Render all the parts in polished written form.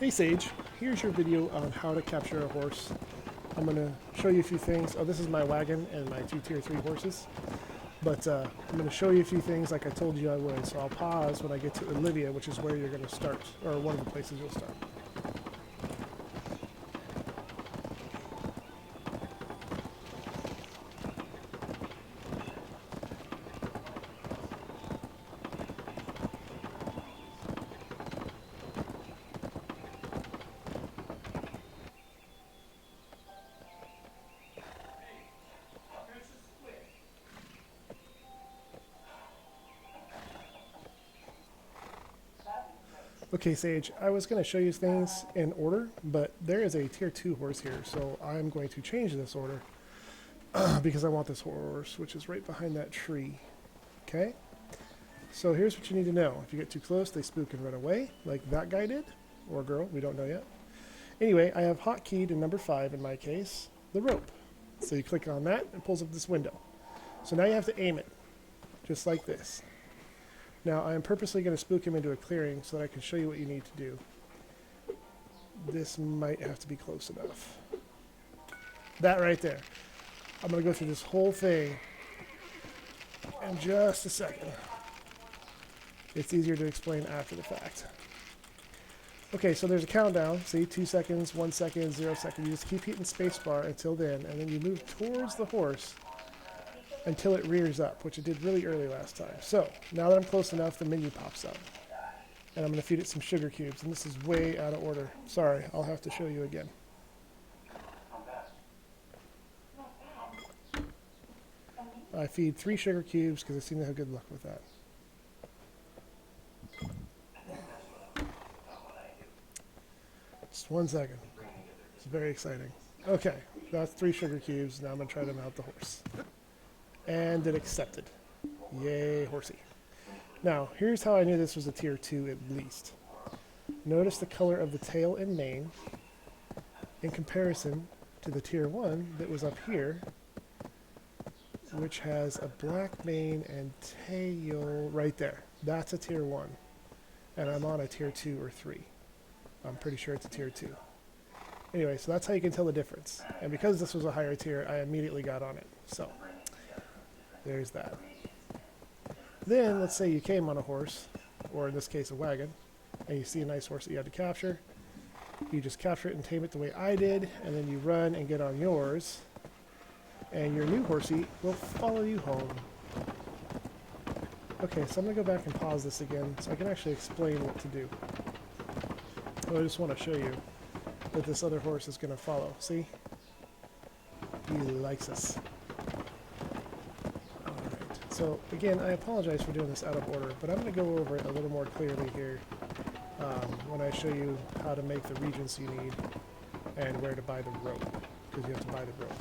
Hey Sage, here's your video on how to capture a horse. I'm going to show you a few things. Oh, this is my wagon and my two tier 3 horses. But I'm going to show you a few things like I told you I would. So I'll pause when I get to Olivia, which is where you're going to start, or one of the places you'll start. Okay, Sage, I was going to show you things in order, but there is a tier 2 horse here, so I'm going to change this order because I want this horse, which is right behind that tree. Okay? So here's what you need to know. If you get too close, they spook and run away, like that guy did, or girl, we don't know yet. Anyway, I have hotkeyed in number 5 in my case, the rope. So you click on that, it pulls up this window. So now you have to aim it, just like this. Now I am purposely going to spook him into a clearing so that I can show you what you need to do. This might have to be close enough. That right there. I'm going to go through this whole thing in just a second. It's easier to explain after the fact. Okay, so there's a countdown. See, 2 seconds, 1 second, 0 second. You just keep hitting spacebar until then, and then you move towards the horse until it rears up, which it did really early last time. So, now that I'm close enough, the menu pops up. And I'm going to feed it some sugar cubes, and this is way out of order. Sorry, I'll have to show you again. I feed 3 sugar cubes because I seem to have good luck with that. Just 1 second. It's very exciting. Okay, that's 3 sugar cubes. Now I'm going to try to mount the horse. And it accepted. Yay, horsey. Now, here's how I knew this was a tier 2 at least. Notice the color of the tail and mane in comparison to the tier 1 that was up here, which has a black mane and tail right there. That's a tier 1. And I'm on a tier 2 or 3. I'm pretty sure it's a tier 2. Anyway, so that's how you can tell the difference. And because this was a higher tier, I immediately got on it. So, there's that. Then, let's say you came on a horse, or in this case a wagon, and you see a nice horse that you had to capture. You just capture it and tame it the way I did, and then you run and get on yours, and your new horsey will follow you home. Okay, so I'm going to go back and pause this again so I can actually explain what to do. I just want to show you that this other horse is going to follow. See? He likes us. Alright, so again, I apologize for doing this out of order, but I'm going to go over it a little more clearly here when I show you how to make the regions you need and where to buy the rope, because you have to buy the rope.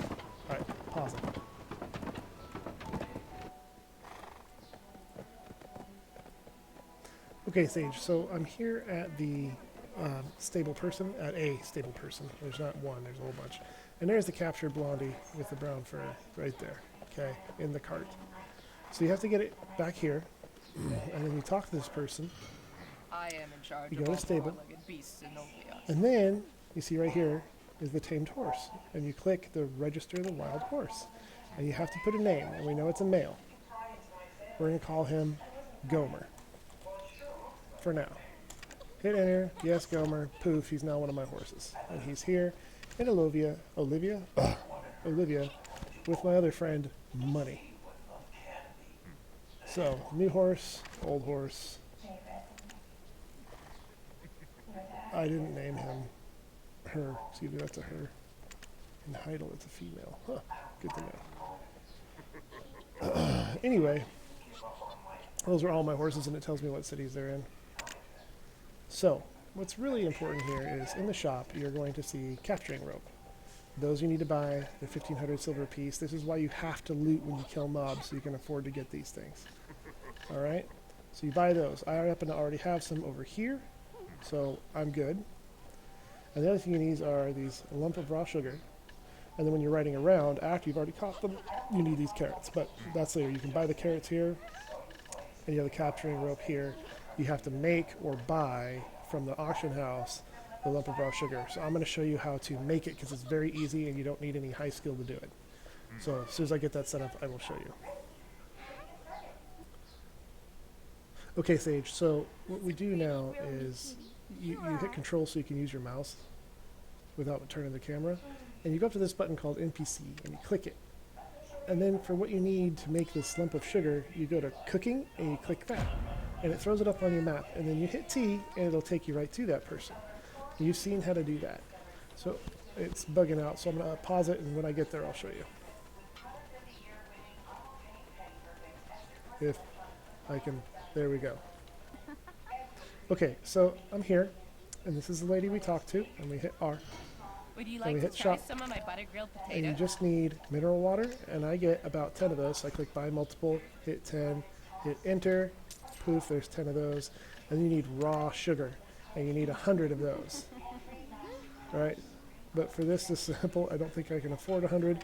Alright, pause it. Okay, Sage, so I'm here at the stable person, at a stable person. There's not one, there's a whole bunch. And there's the captured blondie with the brown fur right there, okay, in the cart. So you have to get it back here, and then you talk to this person. I am in charge You of go all to stable, four-legged beasts in Novia. and then you see right here is the tamed horse. And you click the register the wild horse. And you have to put a name, and we know it's a male. We're going to call him Gomer for now. Hit enter, yes, Gomer, poof, he's now one of my horses. And he's here in Olivia, Olivia with my other friend, Money. So, new horse, old horse. I didn't name him her, excuse me, that's a her. In Heidel, it's a female. Huh, good to know. Anyway, those are all my horses, and it tells me what cities they're in. So, what's really important here is in the shop, you're going to see capturing rope. Those you need to buy, the 1500 silver piece. This is why you have to loot when you kill mobs so you can afford to get these things. Alright? So you buy those. I happen to already have some over here, so I'm good. And the other thing you need are these lump of raw sugar. And then when you're riding around, after you've already caught them, you need these carrots. But that's later. You can buy the carrots here, and you have the capturing rope here. You have to make or buy from the auction house the lump of raw sugar. So I'm going to show you how to make it because it's very easy and you don't need any high skill to do it. So as soon as I get that set up, I will show you. Okay, Sage, so what we do now is you hit control so you can use your mouse without turning the camera. And you go up to this button called NPC and you click it. And then for what you need to make this lump of sugar, you go to cooking and you click that. And it throws it up on your map. And then you hit T and it'll take you right to that person. You've seen how to do that. So it's bugging out, so I'm going to pause it, and when I get there I'll show you. If I can, there we go. Okay, so I'm here, and this is the lady we talked to, and we hit R. Would you And like we to hit try shop. some of my butter grilled And you potato? just need mineral water, and I get about 10 of those. So I click buy multiple, hit 10, hit enter, poof, there's 10 of those. And you need raw sugar, and you need 100 of those. All right, but for this simple, I don't think I can afford 100.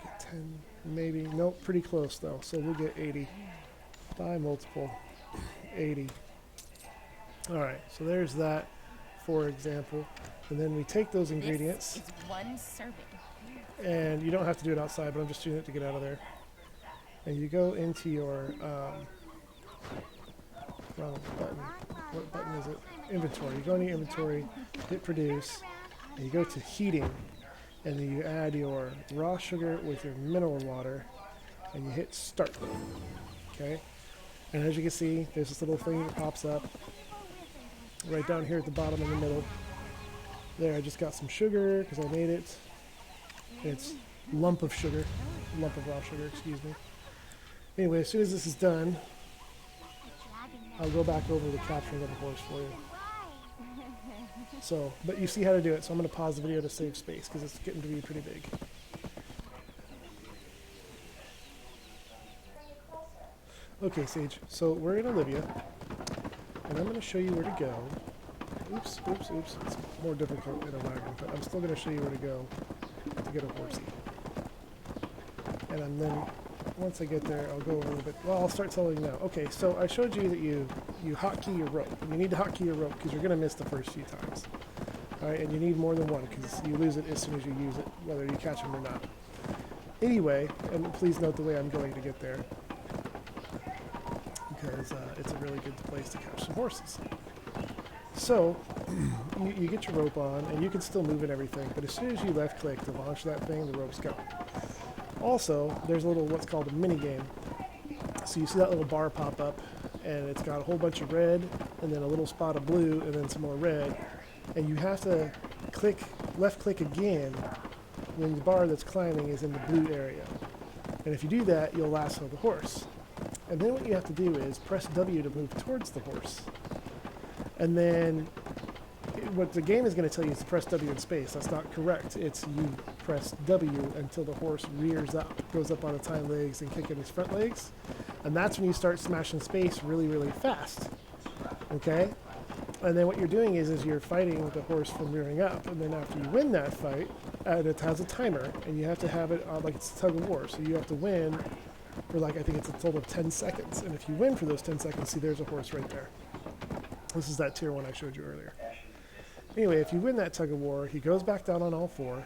Get 10, maybe, nope, pretty close though. So we'll get 80. Buy multiple, 80. All right, so there's that, for example. And then we take those ingredients. This is one serving. And you don't have to do it outside, but I'm just doing it to get out of there. And you go into your wrong button. What button is it? Inventory. You go into your inventory, hit produce, and you go to heating, and then you add your raw sugar with your mineral water, and you hit start. Okay? And as you can see, there's this little thing that pops up right down here at the bottom in the middle. There, I just got some sugar because I made it. It's lump of sugar, lump of raw sugar, excuse me. Anyway, as soon as this is done, I'll go back over the capturing of the horse for you. So, but you see how to do it, so I'm going to pause the video to save space because it's getting to be pretty big. Okay, Sage, so we're in Olivia, and I'm going to show you where to go. Oops, oops, oops. It's more difficult in a wagon, but I'm still going to show you where to go to get a horsey. And then, once I get there, I'll go over a little bit. Well, I'll start telling you now. Okay, so I showed you that you hotkey your rope. And you need to hotkey your rope because you're going to miss the first few times. All right, and you need more than one because you lose it as soon as you use it, whether you catch them or not. Anyway, and please note the way I'm going to get there because it's a really good place to catch some horses. So, you get your rope on, and you can still move and everything, but as soon as you left click to launch that thing, the rope's gone. Also, there's a little what's called a mini game. So you see that little bar pop up, and it's got a whole bunch of red, and then a little spot of blue, and then some more red. And you have to left click again when the bar that's climbing is in the blue area. And if you do that, you'll lasso the horse. And then what you have to do is press W to move towards the horse. And then what the game is going to tell you is to press W in space. That's not correct. It's you press W until the horse rears up, goes up on its hind legs and kicking his front legs. And that's when you start smashing space really, really fast. Okay? And then what you're doing is you're fighting the horse from rearing up. And then after you win that fight, it has a timer. And you have to have it like it's a tug of war. So you have to win for like, I think it's a total of 10 seconds. And if you win for those 10 seconds, see there's a horse right there. This is that tier 1 I showed you earlier. Anyway, if you win that tug of war, he goes back down on all four.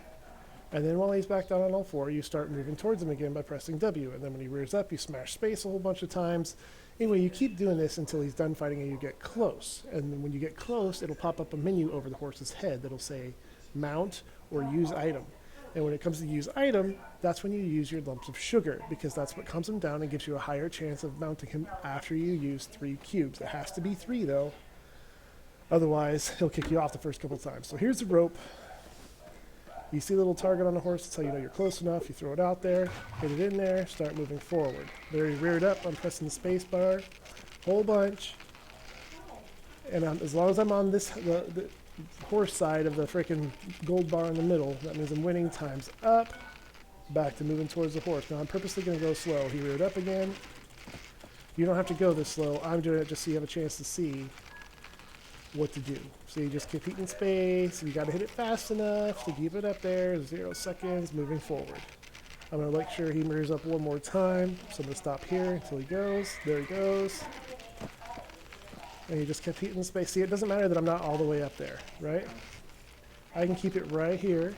And then while he's back down on all four, you start moving towards him again by pressing W. And then when he rears up, you smash space a whole bunch of times. Anyway, you keep doing this until he's done fighting and you get close. And then when you get close, it'll pop up a menu over the horse's head that'll say mount or use item. And when it comes to use item, that's when you use your lumps of sugar, because that's what calms him down and gives you a higher chance of mounting him after you use 3 cubes. It has to be 3 though. Otherwise, he'll kick you off the first couple times. So here's the rope. You see a little target on the horse. That's how you know you're close enough. You throw it out there, hit it in there, start moving forward. There he reared up. I'm pressing the space bar, whole bunch. And as long as I'm on this the horse side of the freaking gold bar in the middle, that means I'm winning. Times up, back to moving towards the horse. Now I'm purposely going to go slow. He reared up again. You don't have to go this slow. I'm doing it just so you have a chance to see what to do. So you just keep hitting space. You got to hit it fast enough to keep it up there. 0 seconds, moving forward. I'm going to make sure he rears up one more time. So I'm going to stop here until he goes. There he goes. And you just keep heating the space. See, it doesn't matter that I'm not all the way up there, right? I can keep it right here,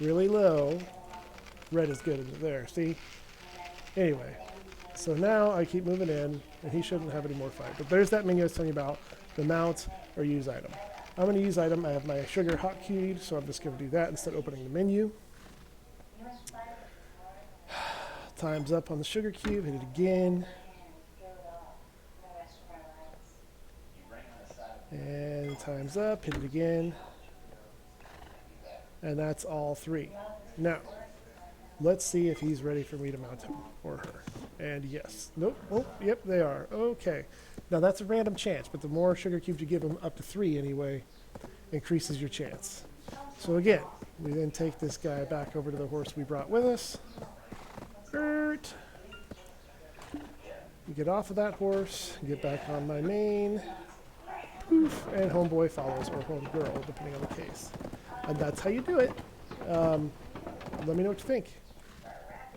really low. Red is good in there, see? Anyway, so now I keep moving in, and he shouldn't have any more fight. But there's that menu I was telling you about, the mount or use item. I'm going to use item. I have my sugar hotkeyed, so I'm just going to do that instead of opening the menu. Time's up on the sugar cube, hit it again. And time's up, hit it again. And that's all 3. Now, let's see if he's ready for me to mount him or her. And yes. Nope. Oh, yep, they are. Okay. Now that's a random chance, but the more sugar cubes you give him, up to 3 anyway, increases your chance. So again, we then take this guy back over to the horse we brought with us. Bert. You get off of that horse, get back on my main. Poof, and homeboy follows, or homegirl, depending on the case. And that's how you do it. Let me know what you think.